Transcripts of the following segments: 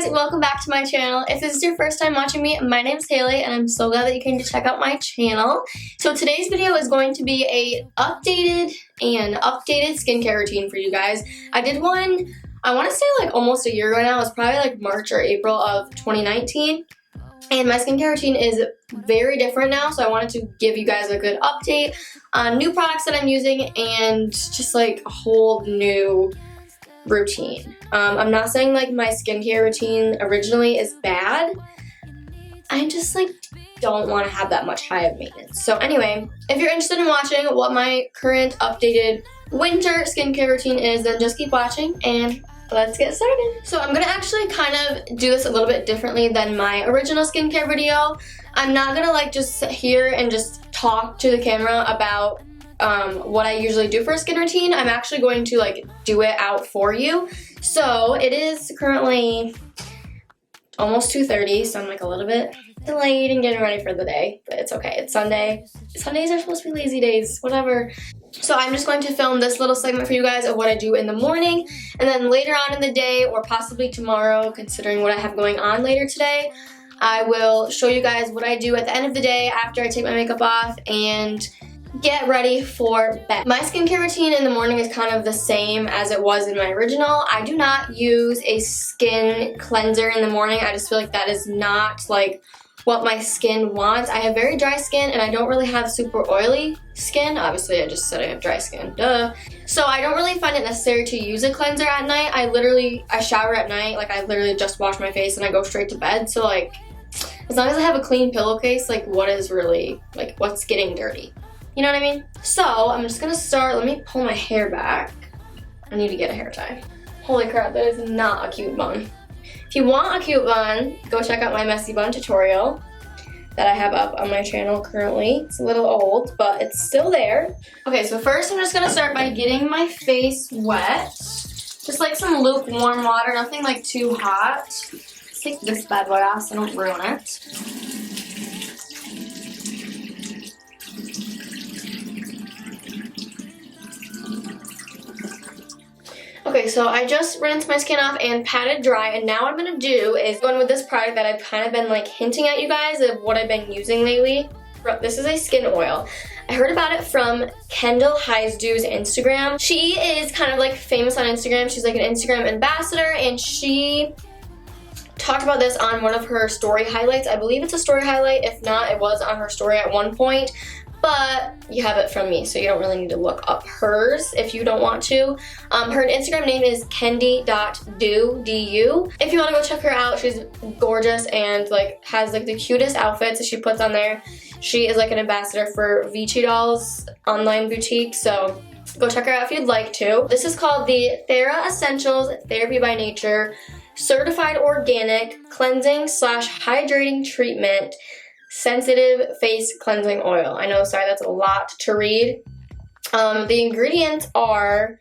guys, welcome back to my channel. If this is your first time watching me, my name's Hayley and I'm so glad that you came to check out my channel. So today's video is going to be a updated skincare routine for you guys. I did one, I want to say like almost a year ago now. It was probably like March or April of 2019. And my skincare routine is very different now, so I wanted to give you guys a good update on new products that I'm using and just like a whole new routine. I'm not saying like my skincare routine originally is bad. I just like don't want to have that much high of maintenance. So anyway, if you're interested in watching what my current updated winter skincare routine is, then just keep watching and let's get started. So I'm gonna actually kind of do this a little bit differently than my original skincare video. I'm not gonna like just sit here and just talk to the camera about what I usually do for a skin routine. I'm actually going to like do it out for you. So it is currently almost 2:30, so I'm like a little bit delayed in getting ready for the day, but it's okay. It's Sunday. Sundays are supposed to be lazy days, whatever. So I'm just going to film this little segment for you guys of what I do in the morning, and then later on in the day, or possibly tomorrow, considering what I have going on later today, I will show you guys what I do at the end of the day after I take my makeup off and get ready for bed. My skincare routine in the morning is kind of the same as it was in my original. I do not use a skin cleanser in the morning. I just feel like that is not like what my skin wants. I have very dry skin and I don't really have super oily skin. Obviously, I just said I have dry skin, duh. So I don't really find it necessary to use a cleanser at night. I shower at night, like I literally just wash my face and I go straight to bed. So like, as long as I have a clean pillowcase, like what is really, like what's getting dirty? You know what I mean? So I'm just gonna start, let me pull my hair back. I need to get a hair tie. Holy crap, that is not a cute bun. If you want a cute bun, go check out my messy bun tutorial that I have up on my channel currently. It's a little old, but it's still there. Okay, so first I'm just gonna start by getting my face wet. Just like some lukewarm water, nothing like too hot. Let's take this bad boy off so I don't ruin it. Okay, so I just rinsed my skin off and patted dry, and now what I'm gonna do is go in with this product that I've kind of been like hinting at you guys of what I've been using lately. This is a skin oil. I heard about it from Kendall Heisdu's Instagram. She is kind of like famous on Instagram. She's like an Instagram ambassador, and she talked about this on one of her story highlights. I believe it's a story highlight. If not, it was on her story at one point. But you have it from me, so you don't really need to look up hers if you don't want to. Her Instagram name is kendi.do, D-U. If you want to go check her out, she's gorgeous and like has like the cutest outfits that she puts on there. She is like an ambassador for Vici Dolls online boutique, so go check her out if you'd like to. This is called the Thera Essentials Therapy by Nature Certified Organic Cleansing / Hydrating Treatment Sensitive Face Cleansing Oil. I know, sorry, that's a lot to read. The ingredients are,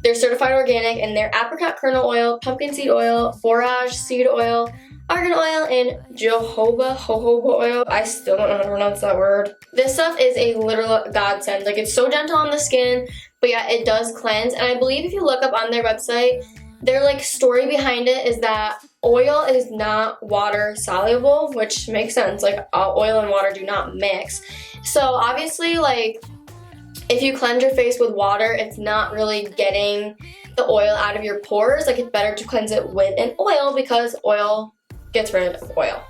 they're certified organic, and they're apricot kernel oil, pumpkin seed oil, borage seed oil, argan oil, and jojoba oil. I still don't know how to pronounce that word. This stuff is a literal godsend. Like, it's so gentle on the skin, but yeah, it does cleanse. And I believe if you look up on their website, their like story behind it is that oil is not water soluble, which makes sense. Like oil and water do not mix. So obviously, like if you cleanse your face with water, it's not really getting the oil out of your pores. Like it's better to cleanse it with an oil because oil gets rid of oil,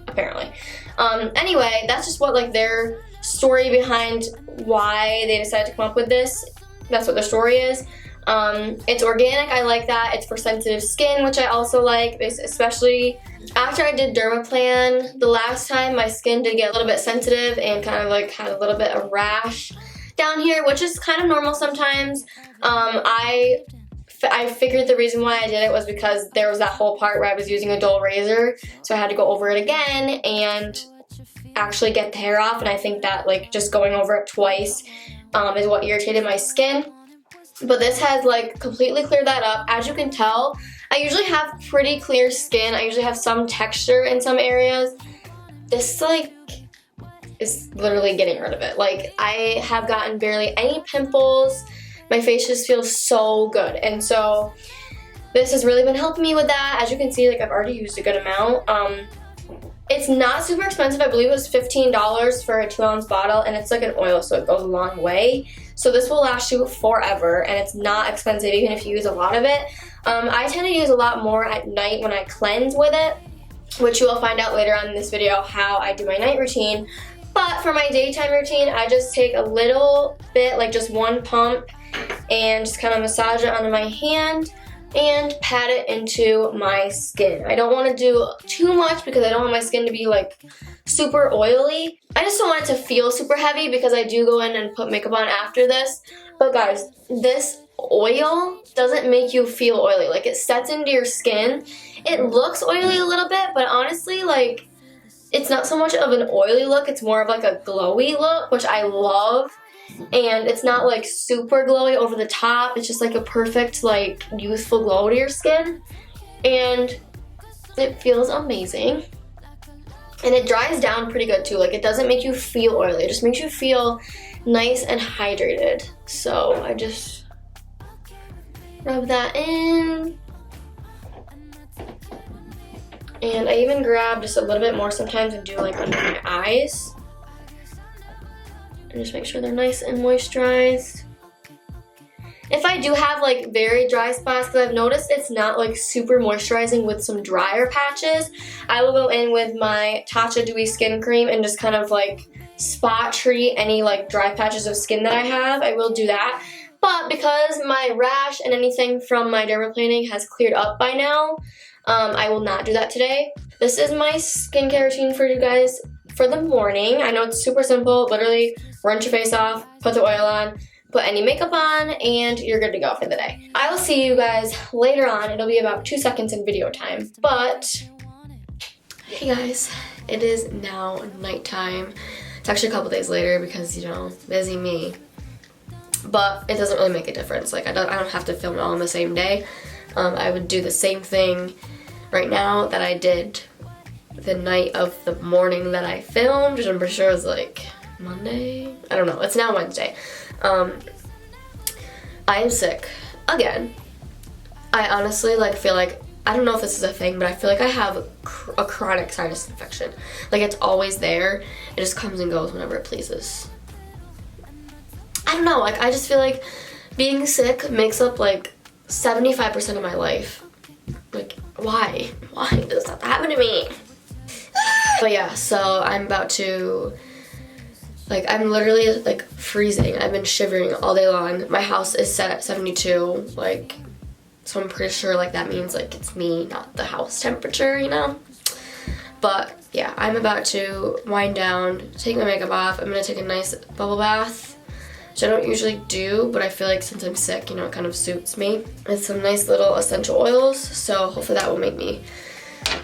apparently. Anyway, that's just what like their story behind why they decided to come up with this. That's what their story is. It's organic, I like that. It's for sensitive skin, which I also like, especially after I did Dermaplan the last time. My skin did get a little bit sensitive and kind of like had a little bit of rash down here, which is kind of normal sometimes. I figured the reason why I did it was because there was that whole part where I was using a dull razor, so I had to go over it again and actually get the hair off, and I think that like just going over it twice is what irritated my skin. But this has like completely cleared that up. As you can tell, I usually have pretty clear skin. I usually have some texture in some areas. This like is literally getting rid of it. Like I have gotten barely any pimples. My face just feels so good. And so this has really been helping me with that. As you can see, like I've already used a good amount. It's not super expensive. I believe it was $15 for a 2-ounce bottle, and it's like an oil, so it goes a long way. So this will last you forever, and it's not expensive even if you use a lot of it. I tend to use a lot more at night when I cleanse with it, which you will find out later on in this video how I do my night routine. But for my daytime routine, I just take a little bit, like just one pump, and just kind of massage it onto my hand and pat it into my skin. I don't want to do too much because I don't want my skin to be like super oily. I just don't want it to feel super heavy because I do go in and put makeup on after this. But guys, this oil doesn't make you feel oily. Like it sets into your skin. It looks oily a little bit, but honestly, like it's not so much of an oily look. It's more of like a glowy look, which I love. And it's not like super glowy over the top. It's just like a perfect like youthful glow to your skin. And it feels amazing. And it dries down pretty good too. Like it doesn't make you feel oily. It just makes you feel nice and hydrated. So I just rub that in. And I even grab just a little bit more sometimes and do like under my eyes. And just make sure they're nice and moisturized. If I do have like very dry spots, because I've noticed it's not like super moisturizing with some drier patches, I will go in with my Tatcha Dewy Skin Cream and just kind of like spot treat any like dry patches of skin that I have. I will do that. But because my rash and anything from my dermaplaning has cleared up by now, I will not do that today. This is my skincare routine for you guys for the morning. I know it's super simple. Literally, rinse your face off, put the oil on, put any makeup on, and you're good to go for the day. I will see you guys later on. It'll be about 2 seconds in video time. But, hey guys, it is now nighttime. It's actually a couple days later because, you know, busy me. But it doesn't really make a difference. Like, I don't have to film it all on the same day. I would do the same thing right now that I did the night of the morning that I filmed, which I'm pretty sure was like Monday? I don't know. It's now Wednesday. I am sick again. I honestly like feel like, I don't know if this is a thing, but I feel like I have a chronic sinus infection. Like it's always there. It just comes and goes whenever it pleases. I don't know. Like I just feel like being sick makes up like 75% of my life. Like why? Why does that happen to me? But yeah, so I'm about to, like, I'm literally, like, freezing. I've been shivering all day long. My house is set at 72, like, so I'm pretty sure, like, that means, like, it's me, not the house temperature, you know? But, yeah, I'm about to wind down, take my makeup off. I'm gonna take a nice bubble bath, which I don't usually do, but I feel like since I'm sick, you know, it kind of suits me. With some nice little essential oils, so hopefully that will make me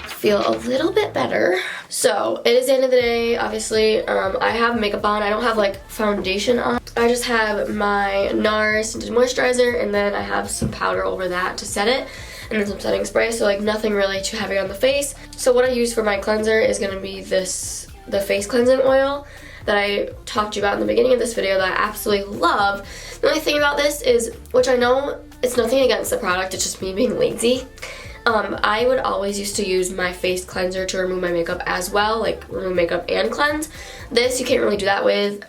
feel a little bit better. So it is the end of the day. Obviously I have makeup on. I don't have like foundation on. I just have my NARS tinted moisturizer, and then I have some powder over that to set it, and then some setting spray, so like nothing really too heavy on the face. So what I use for my cleanser is going to be the face cleansing oil that I talked to you about in the beginning of this video that I absolutely love. The only thing about this is, which I know it's nothing against the product, it's just me being lazy. I would always used to use my face cleanser to remove my makeup as well, like remove makeup and cleanse. This you can't really do that with.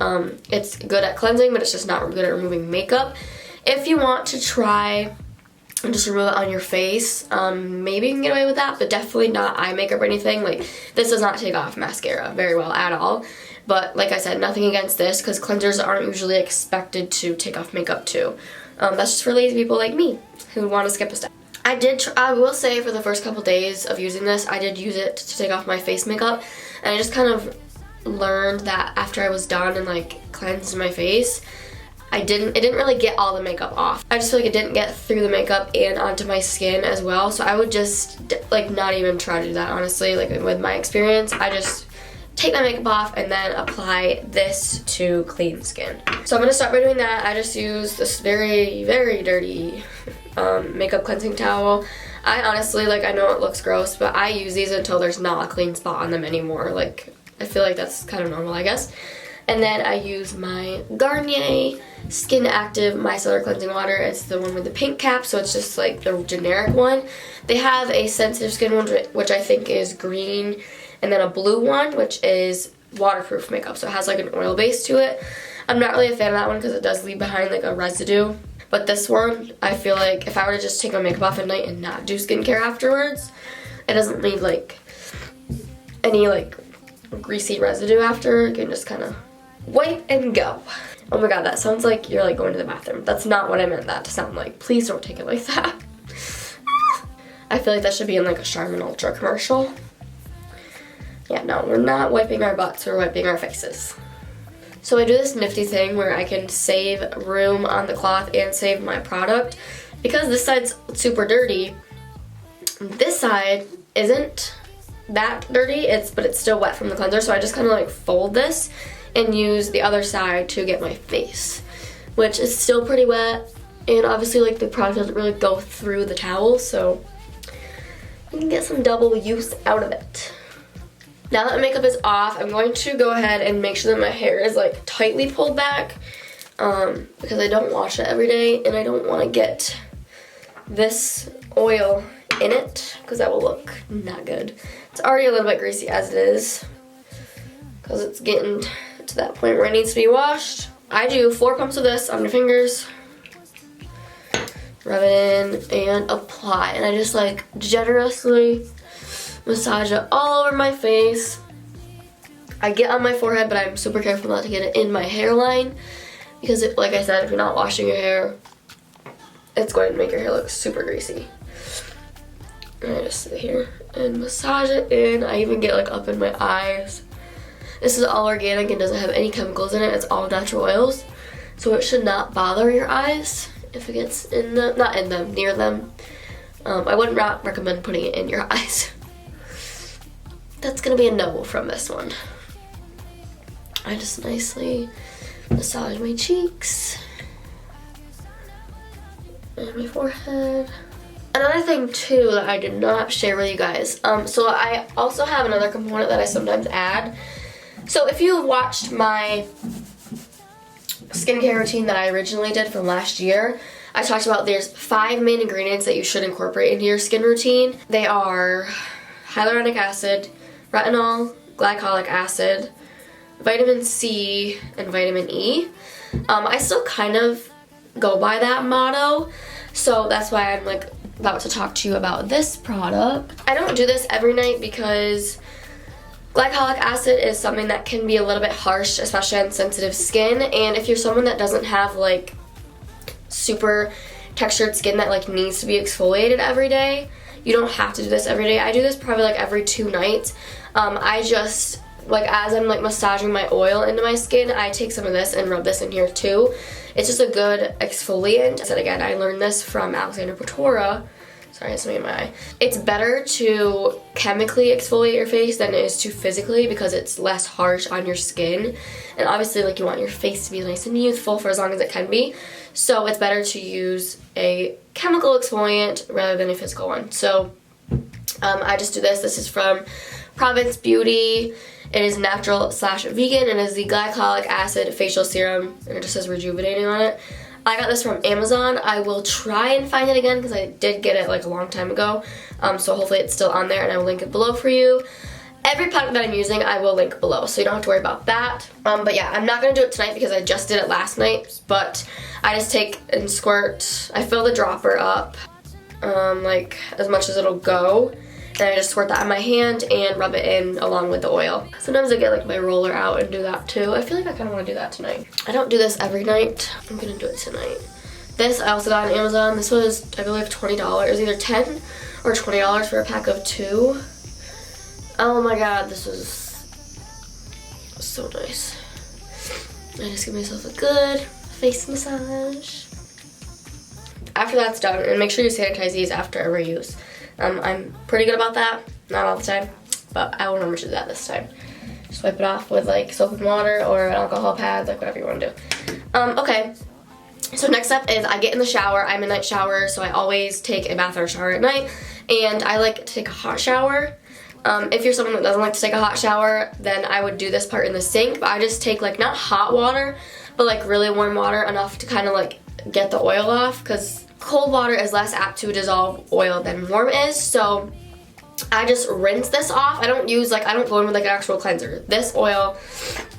It's good at cleansing, but it's just not good at removing makeup. If you want to try and just remove it on your face, maybe you can get away with that, but definitely not eye makeup or anything. Like this does not take off mascara very well at all. But like I said, nothing against this because cleansers aren't usually expected to take off makeup too. That's just for lazy people like me who want to skip a step. I will say for the first couple days of using this, I did use it to take off my face makeup, and I just kind of learned that after I was done and like cleansed my face, it didn't really get all the makeup off. I just feel like it didn't get through the makeup and onto my skin as well, so I would just like not even try to do that, honestly. Like with my experience, I just take my makeup off and then apply this to clean skin. So I'm gonna start by doing that. I just use this very, very dirty makeup cleansing towel. I honestly, like, I know it looks gross, but I use these until there's not a clean spot on them anymore. Like, I feel like that's kind of normal, I guess. And then I use my Garnier Skin Active Micellar Cleansing Water. It's the one with the pink cap, so it's just like the generic one. They have a sensitive skin one, which I think is green, and then a blue one, which is waterproof makeup, so it has like an oil base to it. I'm not really a fan of that one because it does leave behind like a residue. But this one, I feel like if I were to just take my makeup off at night and not do skincare afterwards, it doesn't leave like any like greasy residue after. You can just kind of wipe and go. Oh my god, that sounds like you're like going to the bathroom. That's not what I meant that to sound like. Please don't take it like that. I feel like that should be in like a Charmin Ultra commercial. Yeah, no, we're not wiping our butts, we're wiping our faces. So I do this nifty thing where I can save room on the cloth and save my product. Because this side's super dirty, this side isn't that dirty, but it's still wet from the cleanser, so I just kind of like fold this and use the other side to get my face, which is still pretty wet, and obviously like the product doesn't really go through the towel, so you can get some double use out of it. Now that my makeup is off, I'm going to go ahead and make sure that my hair is like tightly pulled back because I don't wash it every day, and I don't want to get this oil in it because that will look not good. It's already a little bit greasy as it is because it's getting to that point where it needs to be washed. I do 4 pumps of this on my fingers, rub it in and apply, and I just like generously massage it all over my face. I get on my forehead, but I'm super careful not to get it in my hairline because like I said, if you're not washing your hair, it's going to make your hair look super greasy. And I just sit here and massage it in. I even get like up in my eyes. This is all organic and doesn't have any chemicals in it. It's all natural oils, so it should not bother your eyes if it gets in them, not in them, near them. I wouldn't recommend putting it in your eyes. That's gonna be a no from this one. I just nicely massage my cheeks and my forehead. Another thing too that I did not share with you guys, so I also have another component that I sometimes add. So if you watched my skincare routine that I originally did from last year, I talked about there's 5 main ingredients that you should incorporate into your skin routine. They are hyaluronic acid, retinol, glycolic acid, vitamin C, and vitamin E. I still kind of go by that motto, so that's why I'm like about to talk to you about this product. I don't do this every night because glycolic acid is something that can be a little bit harsh, especially on sensitive skin, and if you're someone that doesn't have like super textured skin that like needs to be exfoliated every day, you don't have to do this every day. I do this probably like every 2 nights. I just, like as I'm like massaging my oil into my skin, I take some of this and rub this in here too. It's just a good exfoliant. I said again, I learned this from Alexander Portora. Sorry, it's me in my eye. It's better to chemically exfoliate your face than it is to physically because it's less harsh on your skin. And obviously like you want your face to be nice and youthful for as long as it can be. So it's better to use a chemical exfoliant rather than a physical one. So I just do this. This is from Province Beauty. It is natural/vegan and is the glycolic acid facial serum, and it just says rejuvenating on it. I got this from Amazon. I will try and find it again because I did get it like a long time ago. So hopefully it's still on there, and I will link it below for you. Every product that I'm using I will link below, so you don't have to worry about that. But yeah, I'm not going to do it tonight because I just did it last night, but I just take and squirt. I fill the dropper up like as much as it'll go. And I just squirt that on my hand and rub it in along with the oil. Sometimes I get like my roller out and do that too. I feel like I kind of want to do that tonight. I don't do this every night. I'm going to do it tonight. This I also got on Amazon. This was, I believe, $20. It was either $10 or $20 for a pack of 2. Oh my god, this was so nice. I just give myself a good face massage. After that's done, and make sure you sanitize these after every use. I'm pretty good about that, not all the time, but I will remember to do that this time. Just wipe it off with like soap and water or an alcohol pad, like whatever you want to do. Okay, so next up is I get in the shower. I'm a night shower, so I always take a bath or shower at night, and I like to take a hot shower If you're someone that doesn't like to take a hot shower, then I would do this part in the sink, but I just take like not hot water, but like really warm water, enough to kind of like get the oil off, because cold water is less apt to dissolve oil than warm is. So I just rinse this off. I don't go in with like an actual cleanser. This oil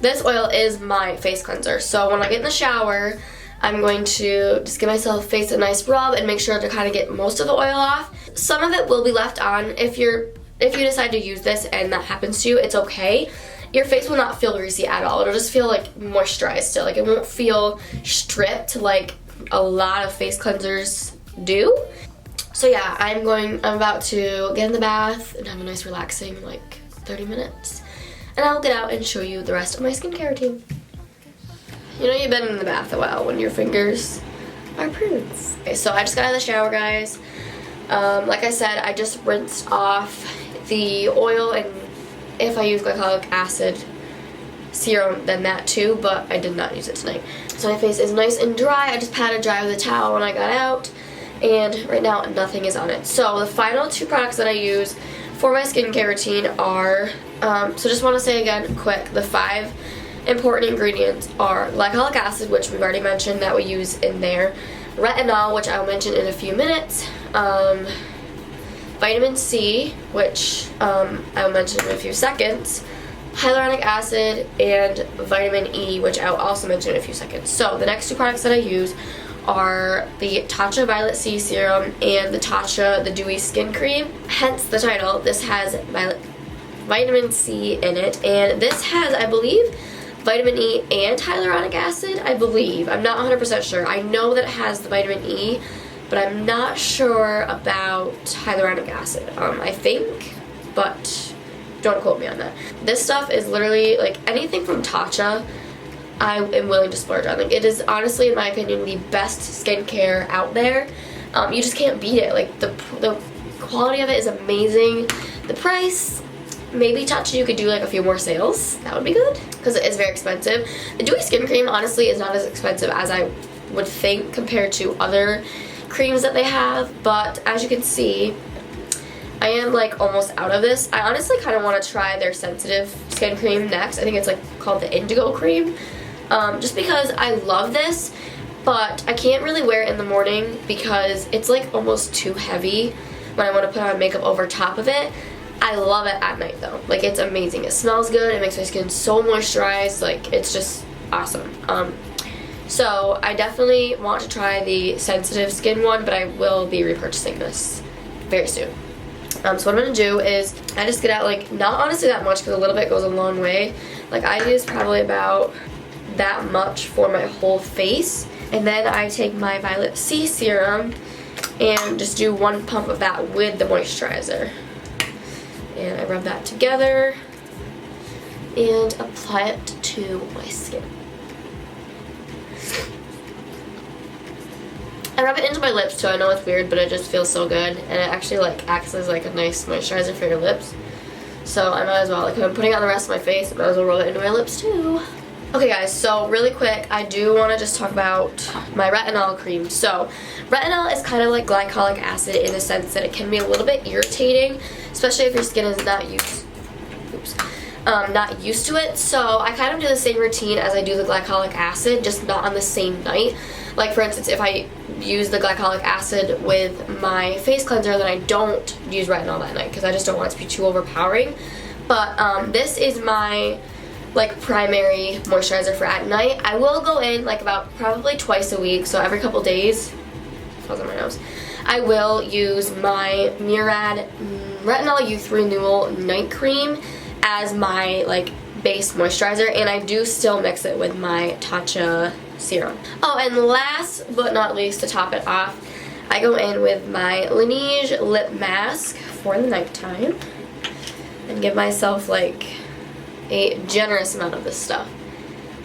is my face cleanser. So when I get in the shower, I'm going to just give myself face a nice rub and make sure to kind of get most of the oil off. Some of it will be left on. If you decide to use this and that happens to you, it's okay. Your face will not feel greasy at all. It'll just feel like moisturized still. Like it won't feel stripped like a lot of face cleansers do. So yeah, I'm about to get in the bath and have a nice relaxing like 30 minutes. And I'll get out and show you the rest of my skincare routine. You know you've been in the bath a while when your fingers are prunes. Okay, so I just got out of the shower, guys. Like I said, I just rinsed off the oil, and if I use glycolic acid serum, then that too, but I did not use it tonight. So my face is nice and dry. I just patted dry with a towel when I got out, and right now nothing is on it. So the final two products that I use for my skincare routine are, so just want to say again quick, the 5 important ingredients are glycolic acid, which we've already mentioned that we use in there, retinol, which I'll mention in a few minutes, vitamin C, which I'll mention in a few seconds, hyaluronic acid, and vitamin E, which I'll also mention in a few seconds. So the next two products that I use are the Tatcha Violet C Serum and the Tatcha the Dewy Skin Cream. Hence the title. This has vitamin C in it, and this has, I believe, vitamin E and hyaluronic acid, I believe. I'm not 100% sure. I know that it has the vitamin E, but I'm not sure about hyaluronic acid. I think, but don't quote me on that. This stuff is literally, like, anything from Tatcha, I am willing to splurge on. Like, it is honestly, in my opinion, the best skincare out there. You just can't beat it. Like, the quality of it is amazing. The price, maybe Tatcha, you could do like a few more sales. That would be good, because it is very expensive. The Dewy Skin Cream, honestly, is not as expensive as I would think compared to other creams that they have, but as you can see, I am like almost out of this. I honestly kind of want to try their sensitive skin cream next. I think it's like called the Indigo Cream, just because I love this, but I can't really wear it in the morning because it's like almost too heavy when I want to put on makeup over top of it. I love it at night though. Like, it's amazing. It smells good. It makes my skin so moisturized. Like, it's just awesome. So I definitely want to try the sensitive skin one, but I will be repurchasing this very soon. So what I'm going to do is I just get out, like, not honestly that much, because a little bit goes a long way. Like, I use probably about that much for my whole face. And then I take my Violet C Serum and just do 1 pump of that with the moisturizer. And I rub that together and apply it to my skin. I rub it into my lips too. I know it's weird, but it just feels so good, and it actually like acts as like a nice moisturizer for your lips. So I might as well, like, if I'm putting it on the rest of my face, I might as well roll it into my lips too. Okay guys, so really quick, I do want to just talk about my retinol cream. So retinol is kind of like glycolic acid in the sense that it can be a little bit irritating, especially if your skin is not used to it. So I kind of do the same routine as I do the glycolic acid, just not on the same night. Like, for instance, if I use the glycolic acid with my face cleanser, then I don't use retinol that night because I just don't want it to be too overpowering. But this is my like primary moisturizer for at night. I will go in like about probably twice a week, so every couple days. Falls on my nose. I will use my Murad Retinol Youth Renewal Night Cream as my like base moisturizer, and I do still mix it with my Tatcha serum. Oh, and last but not least, to top it off, I go in with my Laneige lip mask for the nighttime and give myself like a generous amount of this stuff.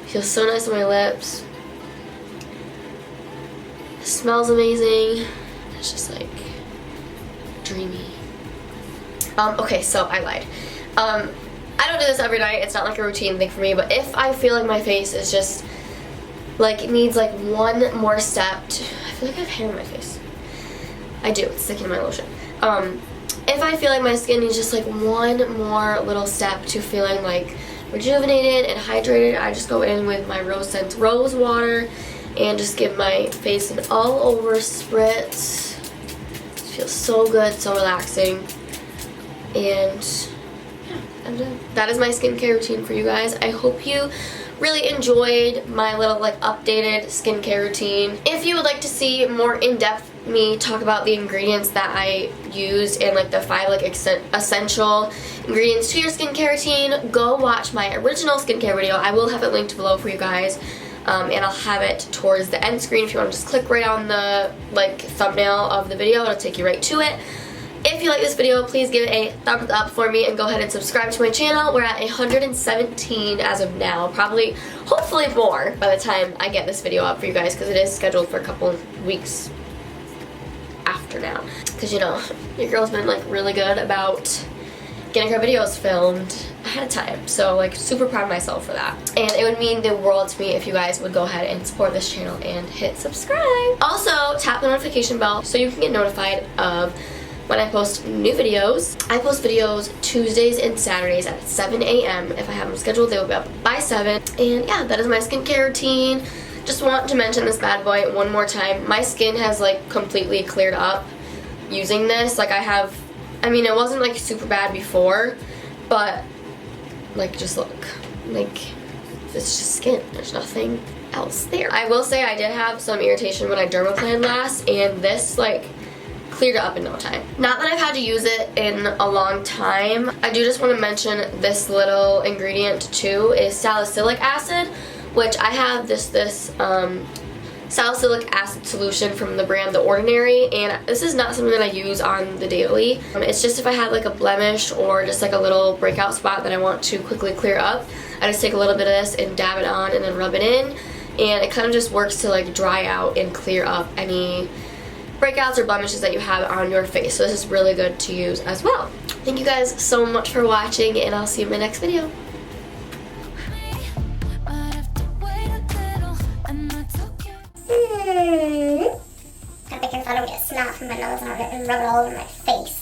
It feels so nice on my lips. It smells amazing. It's just like dreamy. Okay, so I lied. I don't do this every night. It's not like a routine thing for me, but if I feel like my face is just like it needs like one more step I feel like I have hair in my face. I do. It's sticking to my lotion. If I feel like my skin needs just like one more little step to feeling like rejuvenated and hydrated, I just go in with my Rose Scent Rose Water and just give my face an all over spritz. It feels so good, so relaxing. And yeah, I'm done. That is my skincare routine for you guys. I hope you really enjoyed my little like updated skincare routine. If you would like to see more in-depth me talk about the ingredients that I used and like the 5 like essential ingredients to your skincare routine, go watch my original skincare video. I will have it linked below for you guys, and I'll have it towards the end screen. If you want to just click right on the like thumbnail of the video, it'll take you right to it. If you like this video, please give it a thumbs up for me and go ahead and subscribe to my channel. We're at 117 as of now, probably, hopefully more by the time I get this video up for you guys, because it is scheduled for a couple of weeks after now. Because, you know, your girl's been like really good about getting her videos filmed ahead of time, so like super proud of myself for that. And it would mean the world to me if you guys would go ahead and support this channel and hit subscribe. Also, tap the notification bell so you can get notified of when I post new videos. I post videos Tuesdays and Saturdays at 7 a.m. If I have them scheduled, they will be up by 7. And yeah, that is my skincare routine. Just want to mention this bad boy one more time. My skin has like completely cleared up using this. Like I mean, it wasn't like super bad before, but like just look, like it's just skin. There's nothing else there. I will say I did have some irritation when I dermaplaned last, and this like cleared it up in no time. Not that I've had to use it in a long time. I do just want to mention this little ingredient too is salicylic acid, which I have this salicylic acid solution from the brand The Ordinary, and this is not something that I use on the daily. It's just if I have like a blemish or just like a little breakout spot that I want to quickly clear up, I just take a little bit of this and dab it on and then rub it in, and it kind of just works to like dry out and clear up any breakouts or blemishes that you have on your face. So this is really good to use as well. Thank you guys so much for watching, and I'll see you in my next video. I think I thought I would get snot from my nose and rub it all over my face.